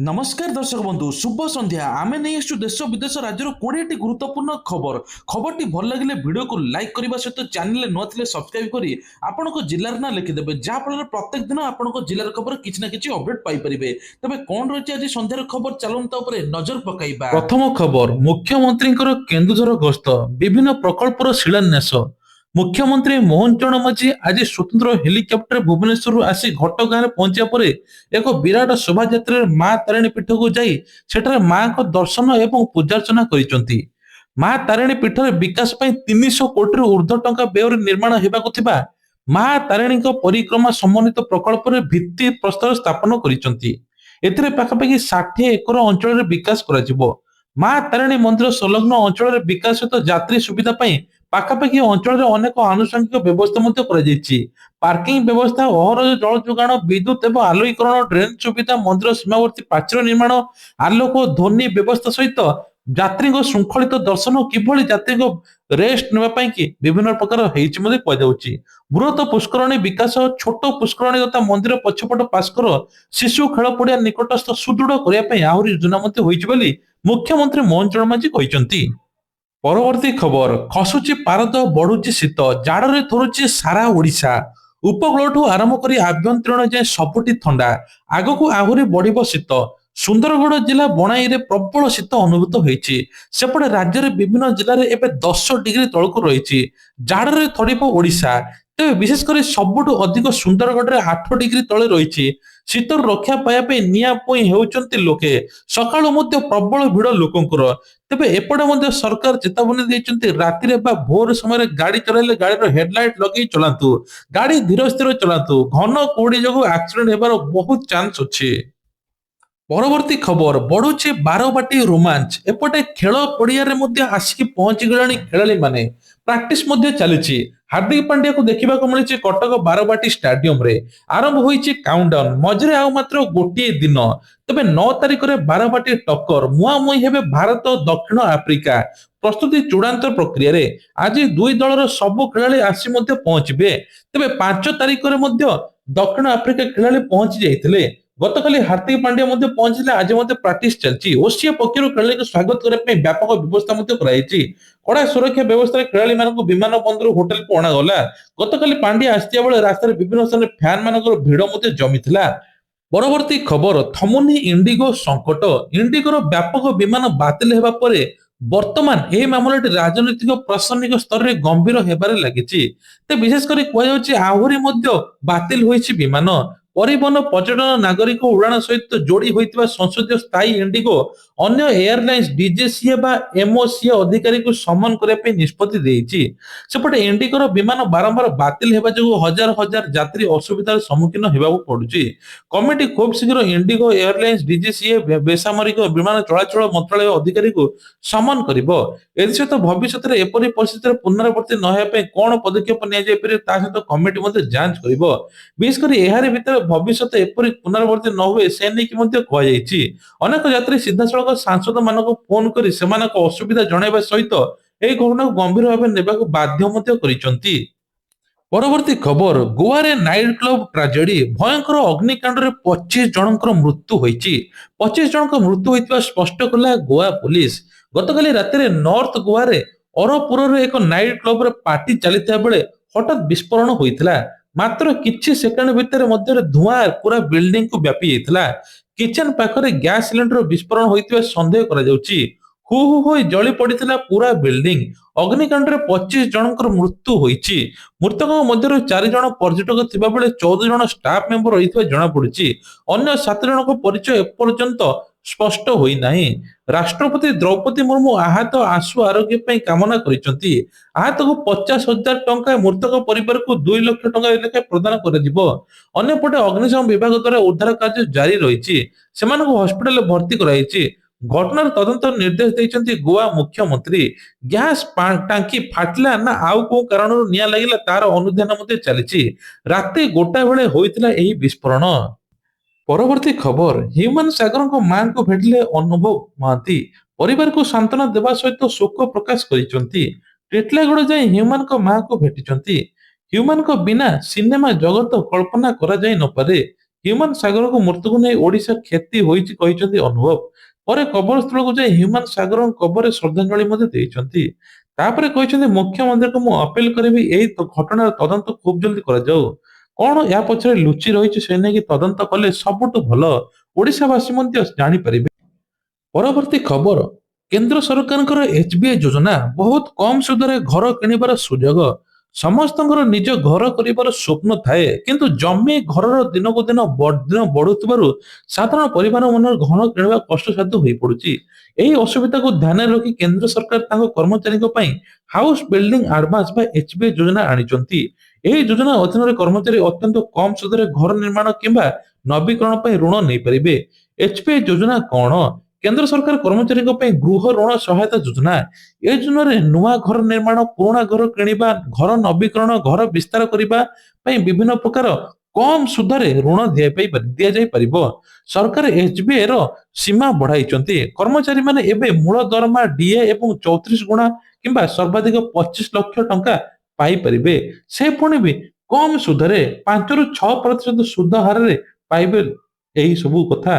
नमस्कार दर्शक बंधु शुभ संध्या आमे नहीं आसु देश विदेश राज्यर 20टी गुरुत्वपूर्ण खबर खबरटी भल लगे वीडियो को लाइक करने सहित चैनल न थे सब्सक्राइब करी आपण जिलार ना लिखिदेवे जहाँफल प्रत्येक दिन आपण जिलार खबर किसी ना कि अपडेट पाइपर तेज कौन रही आज सन्धार खबर चलता नजर पकाइबा। प्रथम खबर मुख्यमंत्री केन्दुझर गस्त विभिन्न प्रकल्पर शिलान्यास। मुख्यमंत्री मोहन चरण माझी आज स्वतंत्र हेलिकप्टर भुवनेश्वर आसी घटगाँ पहुंचा पर एक विराट शोभा माँ तारिणी पीठ को जाई सेठारे माँ को दर्शन एवं पूजार्चना करिसंती। माँ तारिणी पीठर विकास पई 300 कोटी ऊर्ध्व टंका व्यय निर्माण हेबाकु थिबा माँ तारिणी परिक्रमा समन्वित प्रकल्प भित्ति प्रस्तर स्थापन करिसंती। एथिरे पाखापाखि 60 एकर अंचल विकास कराजिबो। माँ तारिणी मंदिर संलग्न अंचल विकास सहित यात्री सुविधा पई पाखापाखि अंचल अनेक आनुषंगिक व्यवस्था मध्य कराଯାଇଛି। पार्किंग व्यवस्था अहरह जल जोगाण विद्युत एवं आलोकीकरण ड्रेन सुविधा मंदिर सीमावर्ती प्राचीर निर्माण आलोक ध्वनि व्यवस्था सहित यात्री श्रृंखलित दर्शन किभଳି यात्री रेस्ट नेबाई कि विभिन्न प्रकार कहुछि। बृहत पुष्करणी विकास छोट पुष्करणी तथा मंदिर पछपट पास्कर शिशु खेल पड़िया निकटस्थ सुदृढ़ करने आहरी योजना होइछि मुख्यमंत्री मोहन चरण माझी कहते। परवर्ती खबर खसुची पारद बढ़ुची शीत जाड़े थरुची सारा ओडिशा उपकूल आरंभ कर आभ्यंतरीण जाए सबुठी थंडा आगक आहरी बढ़ शीत। सुंदरगढ़ जिला बणाई प्रबल शीत अनुभूत होती सेपटे राज्य विभिन्न जिले में 10 डिग्री तलक रही जाड़े थड़िब ओडिशा। तेज विशेषकर सबुठ अधिक सुंदरगढ़ में 8 डिग्री तले रही शीतर रक्षा पाइबा निआं पुई होउचंती लोके सकाळु मध्य प्रबल भिड़ लोकंकर। तेबे एपटे सरकार चेतावनी देइचंती राति भोर समय गाड़ी चलाइले गाड़ी हेडलाइट लगे चलांतु गाड़ी धीर स्थिर चलांतु घन कुहुड़ी जो एक्सीडेंट हेबार बहुत चांस अच्छे। परवर्ती खबर बढ़ुचे बारबाटी रोमांच एपटे खेल पड़िया आसिक पहुंची गलानी खेलाड़ी माने प्रैक्टिस चली। हार्दिक पांड्या को देखा मिली कटक बारबाटी स्टाडियम रे आरंभ होइछि काउंटडाउन मझे आउ मात्र गोटे दिन। तबे 9 तारिख में बारबाटी टक्कर मुहांमुही हेबे भारत और दक्षिण आफ्रिका। प्रस्तुति चूड़ांत प्रक्रिया रे आज दुई दलर सबु खेलाड़ी आसी पहुंचे। तेबे 5 तारिख में दक्षिण आफ्रिका खेलाड़ी पहुंची जाइथिले। गतकाली हार्दिक पांड्या पहुंचले आज प्रैक्टिस चलती। ओसीए पक्षर खेलाड़ी को स्वागत करने व्यापक व्यवस्था कराई। कड़ा सुरक्षा व्यवस्था खेलाड़ी मान विमान बंदर होटेल को अणागला। गतकाली पांड्या आसता बेले रास्तार विभिन्न स्थान फैन मान भिड़ जमीला। परवर्ती खबर थमुनी इंडिगो संकट इंडिगोर व्यापक विमान बातिल हेबा परे वर्तमान यह मामलाटी राजनीतिक प्रशासनिक स्तर में गंभीर हेबारे लागिछि। ते विशेषकर कहु आहरी बातिल होइछि विमान। परिवहन पर्यटन नागरिक उड़ान सहित जोड़ी होइतिबा संसदीय स्थायी इंडिगो अन्य एयरलाइंस डीजेसीए बा एमओसीए अधिकारी को सम्मान करने पे निष्पत्ति देइछि। सेपटे इंडिगोर विमान बारंबार बातिल हेबा जो हजार हजार यात्री असुविधार सम्मुखीन हेबाकु पडुछि। कमिटी खूब शीघ्र इंडिगो एयरलाइंस डीजेसीए बेसामरिक विमान चलाचल मंत्रालय अधिकारी को सम्मान करिवो। एसहित भविष्य में एपरी परिस्थिति पुनरावृत्ति न हेबा कोन पदक्षेप निया जाय पारे ता सहित कमिटी जांच करिवो। विशेषकर एहार भीतर भविष्य एपरी पुनरावृत्ति न हुए से नहीं अनेक यात्री सीधासख सांसद मान फोन कर असुविधा जणाइबा सहित यह घटना गंभीर भाव ने बाध्य करिसंती। परवर्ती खबर गोवा रे नाइट क्लब ट्राजेडी भयंकर अग्निकांड रे 25 जनकर मृत्यु होइछि। 25 जनकर मृत्यु होइतिबा स्पष्ट कला गोवा पुलिस। गतकाली राति नॉर्थ गोवा रे अरपुर रे एक नाइट क्लब रे पार्टी चलिता बेले हठात विस्फोरण होइतिला। मात्र किछि सेकेंड भितर मध्य धुआं पूरा बिल्डिंग को व्यापी जाइतिला। किचन पाखरे गैस सिलेंडर विस्फोरण होइतिबा संदेह करा जाउछि। हु हु होई जଳି पड़िथिला पूरा बिल्डिंग। अग्निकांड रे 25 जनकर मृत्यु होइछि। मृतकଙ୍କ ମଧ୍ୟରୁ 4 ଜଣ पर्यटक थिबा बेले 14 जण स्टाफ मेंबर रहितबा जणा पड़िछि। अन्य 7 ଜଣଙ୍କ परिचय एपर्यंत स्पष्ट होई नाही। राष्ट्रपति द्रौपदी मुर्मू आहत आशु आरोग्य पई कामना करिसंती। आहत को 50,000 टंका मृतक परिवार को 2 लाख टंका लेखा प्रदान कर दिबो। अन्य पटे अग्निशम विभाग द्वारा उद्धार कार्य जारी रहिछि। सेमानक हॉस्पिटल भर्ती कराइछि। घटनार तदंत निर्देश देइछंती गोवा मुख्यमंत्री। गैस टांकी फाटला ना आउ को कारण निया लागिला तार अनुध्यान मते चलिछि। राति गोटा बेले होइतिला एही विस्फोरण। परवर्ती खबर ह्यूमन सागर को मां को भेटिले अनुभव महांती परिवार को सांत्वना देवा सहित शोक प्रकाश करिसंती। टिटलागढ़ जाई ह्यूमन को मां को भेटिसंती। ह्यूमन को बिना सिनेमा जगत कल्पना करा जाई न पारे। ହ୍ୟୁମାନ ସାଗରଙ୍କ ମୃତ୍ୟୁକୁ ନେଇ ଓଡିଶା କ୍ଷତି ହୋଇଛି କହିଛନ୍ତି ଅନୁଭବ। ପରେ କବରସ୍ଥଳକୁ ଯାଇ ହ୍ୟୁମାନ ସାଗରଙ୍କ କବରରେ ଶ୍ରଦ୍ଧାଞ୍ଜଳି ମଧ୍ୟ ଦେଇଛନ୍ତି। ତାପରେ କହିଛନ୍ତି ମୁଖ୍ୟମନ୍ତ୍ରୀଙ୍କୁ ମୁଁ ଅପିଲ କରିବି ଏହି ଘଟଣାର ତଦନ୍ତ ଖୁବ୍ ଜଲଦି କରାଯାଉ। କଣ ଏହା ପଛରେ ଲୁଚି ରହିଛି ସେ ନେଇକି ତଦନ୍ତ କଲେ ସବୁଠୁ ଭଲ ଓଡିଶାବାସୀ ମଧ୍ୟ ଜାଣିପାରିବେ। ପରବର୍ତ୍ତୀ ଖବର, କେନ୍ଦ୍ର ସରକାରଙ୍କର ଏଚବିଆଇ ଯୋଜନା ବହୁତ କମ ସୁଧରେ ଘର କିଣିବାର ସୁଯୋଗ। ସମସ୍ତଙ୍କର ନିଜ ଘର କରିବାର ସ୍ୱପ୍ନ ଥାଏ, କିନ୍ତୁ ଜମି ଘରର ଦିନକୁ ଦିନ ବଢୁଥିବାରୁ ସାଧାରଣ ପରିବାର ମନରେ ଘର କିଣିବା କଷ୍ଟସାଧ୍ୟ ହୋଇପଡୁଛି। ଏହି ଅସୁବିଧାକୁ ଧ୍ୟାନରେ ରଖି କେନ୍ଦ୍ର ସରକାର ତାଙ୍କ କର୍ମଚାରୀଙ୍କ ପାଇଁ ହାଉସ ବିଲ୍ଡିଂ ଆଡଭାନ୍ସ ବା ଏଚବିଆଇ ଯୋଜନା ଆଣିଛନ୍ତି। ଏହି ଯୋଜନା ଅଧୀନରେ କର୍ମଚାରୀ ଅତ୍ୟନ୍ତ କମ ସୁଧରେ ଘର ନିର୍ମାଣ କିମ୍ବା ନବୀକରଣ ପାଇଁ ଋଣ ନେଇପାରିବେ। ଏଚବିଆଇ ଯୋଜନା କଣ? କେନ୍ଦ୍ର ସରକାର କର୍ମଚାରୀଙ୍କ ପାଇଁ ଗୃହ ଋଣ ସହାୟତା ଯୋଜନା। ଏ ଯୋଜନାରେ ନୂଆ ଘର ନିର୍ମାଣ, ପୁରୁଣା ଘର କିଣିବା, ଘର ନବୀକରଣ, ଘର ବିସ୍ତାର କରିବା ପାଇଁ ବିଭିନ୍ନ ପ୍ରକାର କମ ସୁଧରେ ଋଣ ଦିଆଯାଇପାରିବ। ସରକାର ଏଚବିଆଇ ର ସୀମା ବଢାଇଛନ୍ତି। କର୍ମଚାରୀମାନେ ଏବେ ମୂଳ ଦରମା ଡିଏ ଏବଂ 34 ଗୁଣା କିମ୍ବା ସର୍ବାଧିକ 25 ଲକ୍ଷ ଟଙ୍କା ପାଇପାରିବେ। ସେ ପୁଣି ବି କମ ସୁଧରେ 5 ରୁ 6% ସୁଧ ହାରରେ ପାଇବେ। ଏହି ସବୁ କଥା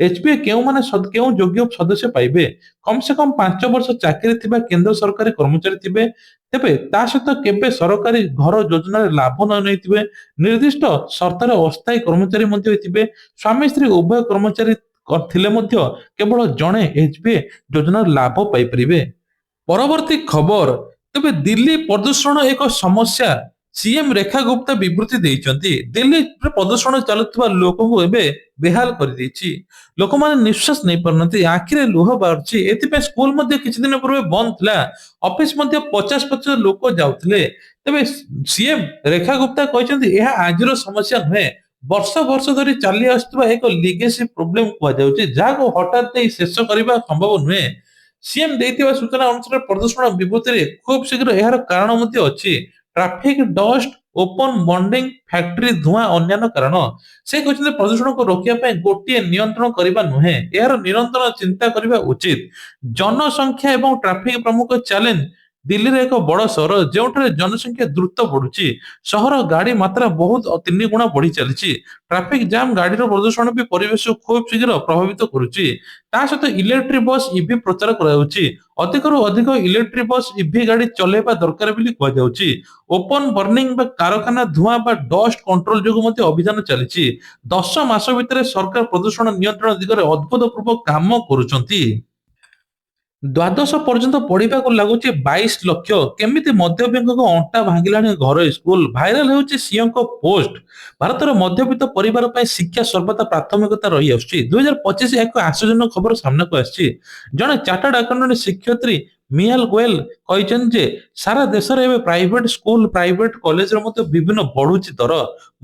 ଏଚବିଆଇ କେଉଁ ଯୋଗ୍ୟ ସଦସ୍ୟ ପାଇବେ? କମ ସେ କମ 5 ବର୍ଷ ଚାକିରି ଥିବା କେନ୍ଦ୍ର ସରକାରୀ କର୍ମଚାରୀ ଥିବେ। ତେବେ ତା ସହିତ କେବେ ସରକାରୀ ଘର ଯୋଜନାରେ ଲାଭ ନ ନେଇଥିବେ। ନିର୍ଦ୍ଦିଷ୍ଟ ସର୍ତ୍ତରେ ଅସ୍ଥାୟୀ କର୍ମଚାରୀ ମଧ୍ୟ ଥିବେ। ସ୍ୱାମୀ ସ୍ତ୍ରୀ ଉଭୟ କର୍ମଚାରୀ ଥିଲେ ମଧ୍ୟ କେବଳ ଜଣେ ଏଚବିଆଇ ଯୋଜନାର ଲାଭ ପାଇପାରିବେ। ପରବର୍ତ୍ତୀ ଖବର, ତେବେ ଦିଲ୍ଲୀ ପ୍ରଦୂଷଣ ଏକ ସମସ୍ୟା। ସିଏମ ରେଖା ଗୁପ୍ତା ବିବୃତ୍ତି ଦେଇଛନ୍ତି। ଦିଲ୍ଲୀରେ ପ୍ରଦୂଷଣ ଚାଲୁଥିବା ଲୋକଙ୍କୁ ଏବେ ବେହାଲ କରିଦେଇଛି। ଲୋକମାନେ ନିଶ୍ୱାସ ନେଇ ପାରୁନାହାନ୍ତି, ଆଖିରେ ଲୁହ ବାହାରୁଛି। ଏଥିପାଇଁ ସ୍କୁଲ ମଧ୍ୟ କିଛି ଦିନ ପୂର୍ବେ ବନ୍ଦ ଥିଲା। ଅଫିସ ମଧ୍ୟ 50% ଲୋକ ଯାଉଥିଲେ। ତେବେ ସିଏମ ରେଖା ଗୁପ୍ତା କହିଛନ୍ତି ଏହା ଆଜିର ସମସ୍ୟା ନୁହେଁ, ବର୍ଷ ବର୍ଷ ଧରି ଚାଲି ଆସୁଥିବା ଏକ ଲିଗେସି ପ୍ରୋବ୍ଲେମ କୁହାଯାଉଛି, ଯାହାକୁ ହଠାତ୍ ଦେଇ ଶେଷ କରିବା ସମ୍ଭବ ନୁହେଁ। ସିଏମ ଦେଇଥିବା ସୂଚନା ଅନୁସାରେ ପ୍ରଦୂଷଣ ବିବୃତ୍ତିରେ ଖୁବ୍ ଶୀଘ୍ର ଏହାର କାରଣ ମଧ୍ୟ ଅଛି। Traffic dust, open bonding, factory ଧୂଆଁ ଅନ୍ୟାନ୍ୟ କାରଣ। ସେ କହିଛନ୍ତି ପ୍ରଦୂଷଣକୁ ରୋକିବା ପାଇଁ ଗୋଟିଏ ନିୟନ୍ତ୍ରଣ କରିବା ନୁହେଁ, ଏହାର ନିରନ୍ତର ଚିନ୍ତା କରିବା ଉଚିତ। ଜନସଂଖ୍ୟା ଏବଂ ଟ୍ରାଫିକ ପ୍ରମୁଖ ଚ୍ୟାଲେଞ୍ଜ। ଦିଲ୍ଲୀରେ ଏକ ବଡ଼ ସହର ଯେଉଁଠାରେ ଜନସଂଖ୍ୟା ଦ୍ରୁତ ବଢୁଛି। ସହର ଗାଡି ମାତ୍ରା ବହୁତ 3 ଗୁଣା ବଢି ଚାଲିଛି। ଟ୍ରାଫିକ ଜାମ, ଗାଡିର ପ୍ରଦୂଷଣ ବି ପରିବେଶକୁ ଖୁବ୍ ଶୀଘ୍ର ପ୍ରଭାବିତ କରୁଛି। ତା ସହିତ ଇଲେକ୍ଟ୍ରିକ ବସ୍ ଇଭି ପ୍ରଚାର କରାଯାଉଛି। ଅଧିକରୁ ଅଧିକ ଇଲେକ୍ଟ୍ରିକ ବସ୍ ଇଭି ଗାଡି ଚଲେଇବା ଦରକାର ବୋଲି କୁହାଯାଉଛି। ଓପନ ବର୍ଣ୍ଣିଂ ବା କାରଖାନା ଧୂଆଁ ବା ଡଷ୍ଟ କଣ୍ଟ୍ରୋଲ ଯୋଗୁଁ ମଧ୍ୟ ଅଭିଯାନ ଚାଲିଛି। 10 ମାସ ଭିତରେ ସରକାର ପ୍ରଦୂଷଣ ନିୟନ୍ତ୍ରଣ ଦିଗରେ ଅଭୂତପୂର୍ବ କାମ କରୁଛନ୍ତି। ଦ୍ୱାଦଶ ପର୍ଯ୍ୟନ୍ତ ପଢିବାକୁ ଲାଗୁଛି 22 ଲକ୍ଷ। କେମିତି ମଧ୍ୟବିତ୍ତଙ୍କ ଅଣ୍ଟା ଭାଙ୍ଗିଲାଣି ଘରୋଇ ସ୍କୁଲ। ଭାଇରାଲ ହେଉଛି ସିଏମଙ୍କ ପୋଷ୍ଟ। ଭାରତର ମଧ୍ୟବିତ୍ତ ପରିବାର ପାଇଁ ଶିକ୍ଷା ସର୍ବଦା ପ୍ରାଥମିକତା ରହି ଆସୁଛି। 2025 ଏକ ଆଶ୍ଚର୍ଯ୍ୟଜନକ ଖବର ସାମ୍ନାକୁ ଆସିଛି। ଜଣେ ଚାର୍ଟାର୍ଡ ଆକାଉଣ୍ଟାଣ୍ଟ ଶିକ୍ଷୟିତ୍ରୀ ମିହାଲ ଗୋଏଲ କହିଛନ୍ତି ଯେ ସାରା ଦେଶରେ ଏବେ ପ୍ରାଇଭେଟ ସ୍କୁଲ, ପ୍ରାଇଭେଟ କଲେଜରେ ମଧ୍ୟ ବିଭିନ୍ନ ବଢୁଛି ଦର।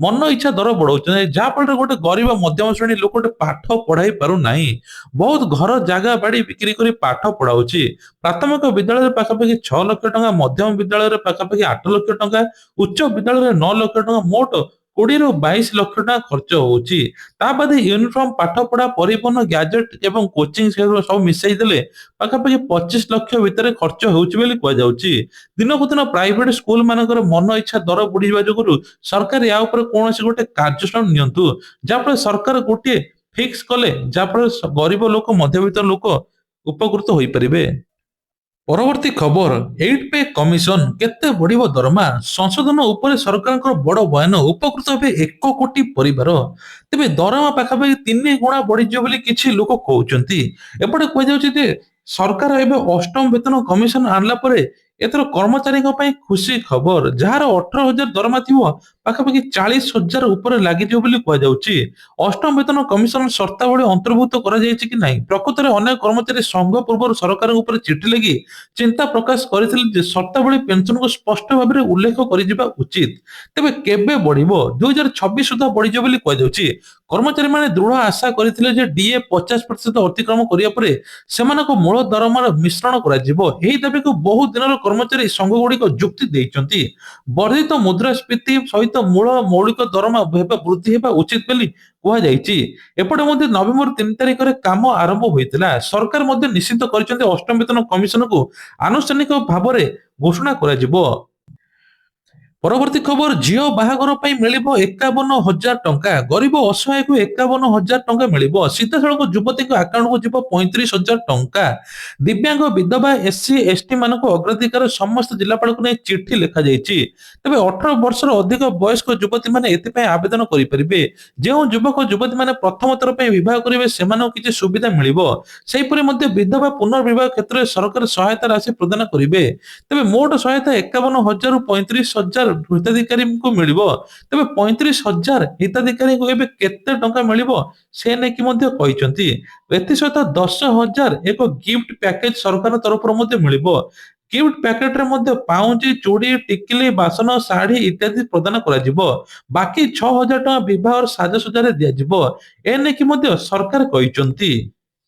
ମନ ଇଚ୍ଛା ଦର ବଢାଉଛନ୍ତି, ଯାହା ଫଳରେ ଗୋଟେ ଗରିବ ମଧ୍ୟମ ଶ୍ରେଣୀ ଲୋକଟେ ପାଠ ପଢାଇ ପାରୁନାହିଁ। ବହୁତ ଘର ଜାଗା ବାଡି ବିକ୍ରି କରି ପାଠ ପଢାଉଛି। ପ୍ରାଥମିକ ବିଦ୍ୟାଳୟରେ ପାଖାପାଖି 6 ଲକ୍ଷ ଟଙ୍କା, ମଧ୍ୟମ ବିଦ୍ୟାଳୟରେ ପାଖାପାଖି 8 ଲକ୍ଷ ଟଙ୍କା, ଉଚ୍ଚ ବିଦ୍ୟାଳୟରେ 9 ଲକ୍ଷ ଟଙ୍କା, ମୋଟ 20 ରୁ 22 ଲକ୍ଷ ଟଙ୍କା ଖର୍ଚ୍ଚ ହଉଛି। ତା ବାଦେ ୟୁନିଫର୍ମ, ପାଠ ପଢା, ପରିବହନ, ଗ୍ୟାଜେଟ ଏବଂ କୋଚିଂ ସେଗୁଡା ସବୁ ମିଶାଇ ଦେଲେ ପାଖାପାଖି 25 ଲକ୍ଷ ଭିତରେ ଖର୍ଚ୍ଚ ହେଉଛି ବୋଲି କୁହାଯାଉଛି। ଦିନକୁ ଦିନ ପ୍ରାଇଭେଟ ସ୍କୁଲ ମାନଙ୍କର ମନ ଇଚ୍ଛା ଦର ବଢିବା ଯୋଗୁରୁ ସରକାର ୟା ଉପରେ କୌଣସି ଗୋଟେ କାର୍ଯ୍ୟାନୁଷ୍ଠାନ ନିଅନ୍ତୁ, ଯାହାଫଳରେ ସରକାର ଗୋଟିଏ ଫିକ୍ସ କଲେ, ଯାହାଫଳରେ ଗରିବ ଲୋକ, ମଧ୍ୟବିତ୍ତ ଲୋକ ଉପକୃତ ହୋଇପାରିବେ। ପରବର୍ତ୍ତୀ ଖବର, 8 ପେ କମିଶନ କେତେ ବଢିବ ଦରମା? ସଂଶୋଧନ ଉପରେ ସରକାରଙ୍କର ବଡ ବୟାନ। ଉପକୃତ ହେବେ 1 କୋଟି ପରିବାର। ତେବେ ଦରମା ପାଖାପାଖି 3 ଗୁଣା ବଢିଯିବ ବୋଲି କିଛି ଲୋକ କହୁଛନ୍ତି। ଏପଟେ କୁହାଯାଉଛି ଯେ ସରକାର ଏବେ ଅଷ୍ଟମ ବେତନ କମିଶନ ଆଣିଲା ପରେ ଏଥର କର୍ମଚାରୀଙ୍କ ପାଇଁ ଖୁସି ଖବର। ଯାହାର 18,000 ଦରମା ଥିବ ପାଖାପାଖି 40,000 ଉପରେ ଲାଗିଯିବ ବୋଲି କୁହାଯାଉଛି। ଅଷ୍ଟମ ବେତନ କମିଶନ ସର୍ତ୍ତାବଳୀ ଅନ୍ତର୍ଭୁକ୍ତ କରାଯାଇଛି କି ନାହିଁ? ପ୍ରକୃତରେ ଅନେକ କର୍ମଚାରୀ ସଂଘ ପୂର୍ବରୁ ସରକାରଙ୍କ ଉପରେ ଚିଠି ଲେଖି ଚିନ୍ତା ପ୍ରକାଶ କରିଥିଲେ ଯେ ସର୍ତ୍ତାବଳୀ ପେନସନକୁ ସ୍ପଷ୍ଟ ଭାବରେ ଉଲ୍ଲେଖ କରିଯିବା ଉଚିତ। ତେବେ କେବେ ବଢିବ? 2026 ସୁଦ୍ଧା ବଢିଯିବ ବୋଲି କୁହାଯାଉଛି। କର୍ମଚାରୀମାନେ ଦୃଢ ଆଶା କରିଥିଲେ ଯେ ଡିଏ 50% ଅତିକ୍ରମ କରିବା ପରେ ସେମାନଙ୍କ ମୂଳ ଦରମାର ମିଶ୍ରଣ କରାଯିବ। ଏହି ଦାବିକୁ ବହୁ ଦିନର କର୍ମଚାରୀ ସଂଘଗୁଡିକ ଯୁକ୍ତି ଦେଇଛନ୍ତି। ବର୍ଦ୍ଧିତ ମୁଦ୍ରାସ୍ଫୀତି ସହିତ ମୂଳ ମୌଳିକ ଦରମା ବୃଦ୍ଧି ହେବା ଉଚିତ ବୋଲି କୁହାଯାଇଛି। ଏପଟେ ମଧ୍ୟ ନଭେମ୍ବର 3 ତାରିଖରେ କାମ ଆରମ୍ଭ ହୋଇଥିଲା। ସରକାର ମଧ୍ୟ ନିଶ୍ଚିତ କରିଛନ୍ତି ଅଷ୍ଟମ ବେତନ କମିଶନକୁ ଆନୁଷ୍ଠାନିକ ଭାବରେ ଘୋଷଣା କରାଯିବ। ପରବର୍ତ୍ତୀ ଖବର ଝିଅ ବାହାଘର ପାଇଁ ମିଳିବ 51,000 ଟଙ୍କା। ଗରିବ ଅସହାୟକୁ 51,000 ଟଙ୍କା ମିଳିବ। ସିଧାସଳଖ ଯୁବତୀଙ୍କ ଆକାଉଣ୍ଟକୁ ଯିବ 35,000 ଟଙ୍କା। ଦିବ୍ୟାଙ୍ଗ ବିଧବା ଏସସି ଏସଟି ମାନଙ୍କୁ ଅଗ୍ରାଧିକାର ସମସ୍ତ ଜିଲ୍ଲାପାଳଙ୍କୁ ନେଇ ଚିଠି ଲେଖାଯାଇଛି। ତେବେ 18 ବର୍ଷର ଅଧିକ ବୟସ୍କ ଯୁବତୀମାନେ ଏଥିପାଇଁ ଆବେଦନ କରିପାରିବେ। ଯେଉଁ ଯୁବକ ଯୁବତୀମାନେ ପ୍ରଥମ ଥର ପାଇଁ ବିବାହ କରିବେ ସେମାନଙ୍କୁ କିଛି ସୁବିଧା ମିଳିବ। ସେହିପରି ମଧ୍ୟ ବିଧବା ପୁନର୍ବିବାହ କ୍ଷେତ୍ରରେ ସରକାର ସହାୟତା ରାଶି ପ୍ରଦାନ କରିବେ। ତେବେ ମୋଟ ସହାୟତା 51,000 ରୁ 35,000 ହିତାଧିକାରୀଙ୍କୁ ମିଳିବ। ତେବେ 35,000 ହିତାଧିକାରୀଙ୍କୁ ଏବେ କେତେ ଟଙ୍କା ମିଳିବ ସେ ନେଇକି ମଧ୍ୟ କହିଛନ୍ତି। ଏଥିସହିତ 10,000 ଏକ ଗିଫ୍ଟ ପ୍ୟାକେଜ ସରକାରଙ୍କ ତରଫରୁ ମଧ୍ୟ ମିଳିବ। ଗିଫ୍ଟ ପ୍ୟାକେଟରେ ମଧ୍ୟ ପାଉଁଜି, ଚୁଡ଼ି, ଟିକିଲି, ବାସନ, ଶାଢୀ ଇତ୍ୟାଦି ପ୍ରଦାନ କରାଯିବ। ବାକି 6,000 ଟଙ୍କା ବିବାହର ସାଜସଜ୍ଜାରେ ଦିଆଯିବ। ଏ ନେଇକି ମଧ୍ୟ ସରକାର କହିଛନ୍ତି।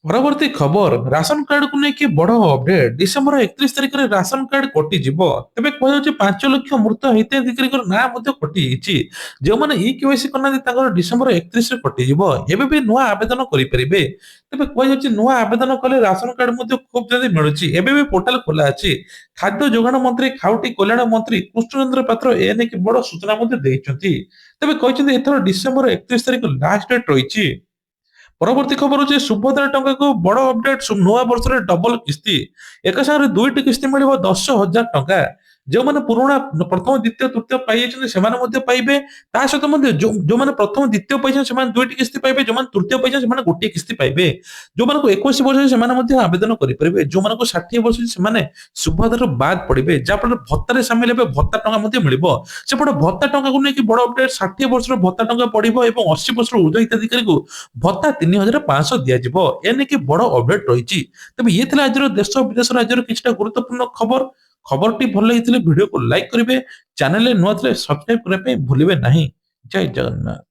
ପରବର୍ତ୍ତୀ ଖବର ରାସନ କାର୍ଡକୁ ନେଇକି ବଡ ଅପଡେଟ। ଡିସେମ୍ବର 31 ତାରିଖରେ ରାସନ କାର୍ଡ କଟିଯିବ। ତେବେ କୁହାଯାଉଛି 5 ଲକ୍ଷ ମୃତ ହିତାଧିକାରୀଙ୍କର ନାଁ ମଧ୍ୟ କଟିଯାଇଛି। ଯେଉଁମାନେ ଇ କେୱାଇସି କରିନାହାନ୍ତି ତାଙ୍କର ଡିସେମ୍ବର 31ରେ କଟିଯିବ। ଏବେ ବି ନୂଆ ଆବେଦନ କରିପାରିବେ। ତେବେ କୁହାଯାଉଛି ନୂଆ ଆବେଦନ କଲେ ରାସନ କାର୍ଡ ମଧ୍ୟ ଖୁବ ଜଲ୍ଦି ମିଳୁଛି। ଏବେ ବି ପୋର୍ଟାଲ ଖୋଲା ଅଛି। ଖାଦ୍ୟ ଯୋଗାଣ ମନ୍ତ୍ରୀ ଖାଉଟି କଲ୍ୟାଣ ମନ୍ତ୍ରୀ କୃଷ୍ଣଚନ୍ଦ୍ର ପାତ୍ର ଏ ନେଇକି ବଡ ସୂଚନା ମଧ୍ୟ ଦେଇଛନ୍ତି। ତେବେ କହିଛନ୍ତି ଏଥର ଡିସେମ୍ବର 31 ତାରିଖ ଲାଷ୍ଟ ଡେଟ୍ ରହିଛି। ପରବର୍ତ୍ତୀ ଖବର ହଉଛି ସୁଭଦ୍ରା ଟଙ୍କାକୁ ବଡ ଅପଡେଟ। ନୂଆ ବର୍ଷରେ ଡବଲ କିସ୍ତି। ଏକ ସାଙ୍ଗରେ ଦୁଇଟି କିସ୍ତି ମିଳିବ 10,000 ଟଙ୍କା। ଯେଉଁମାନେ ପୁରୁଣା ପ୍ରଥମ ଦ୍ୱିତୀୟ ତୃତୀୟ ପାଇଯାଇଛନ୍ତି ସେମାନେ ମଧ୍ୟ ପାଇବେ। ତା ସହିତ ମଧ୍ୟ ଯୋଉମାନେ ପ୍ରଥମ ଦ୍ୱିତୀୟ ପାଇଛନ୍ତି ସେମାନେ ଦୁଇଟି କିସ୍ତି ପାଇବେ। ଯୋଉମାନେ ତୃତୀୟ ପାଇଛନ୍ତି ସେମାନେ ଗୋଟିଏ କିସ୍ତି ପାଇବେ। ଯୋଉମାନଙ୍କୁ 21 ବର୍ଷ ଅଛି ସେମାନେ ମଧ୍ୟ ଆବେଦନ କରିପାରିବେ। ଯୋଉମାନଙ୍କୁ 60 ବର୍ଷ ଅଛି ସେମାନେ ସୁଭଦ୍ରାରୁ ବାଦ ପଡିବେ। ଯାହାଫଳରେ ଭତ୍ତାରେ ସାମିଲ ହେବେ, ଭତ୍ତା ଟଙ୍କା ମଧ୍ୟ ମିଳିବ। ସେପଟେ ଭତ୍ତା ଟଙ୍କାକୁ ନେଇକି ବଡ ଅପଡେଟ। 60 ବର୍ଷର ଭତ୍ତା ଟଙ୍କା ପଡିବ ଏବଂ 80 ବର୍ଷର ଉର୍ଦ୍ଧ୍ୱ ହିତାଧିକାରୀଙ୍କୁ ଭତ୍ତା 3,500 ଦିଆଯିବ। ଏ ନେଇକି ବଡ ଅପଡେଟ ରହିଛି। ତେବେ ଇଏ ଥିଲା ଆଜିର ଦେଶ ବିଦେଶ ରାଜ୍ୟର କିଛିଟା ଗୁରୁତ୍ୱପୂର୍ଣ୍ଣ ଖବର। ଖବରଟି ଭଲ ଲାଗିଥିଲେ ଭିଡିଓକୁ ଲାଇକ୍ କରିବେ। ଚ୍ୟାନେଲରେ ନୂଆ ଥିଲେ ସବସ୍କ୍ରାଇବ କରିବା ପାଇଁ ଭୁଲିବେ ନାହିଁ। ଜୟ ଜଗନ୍ନାଥ।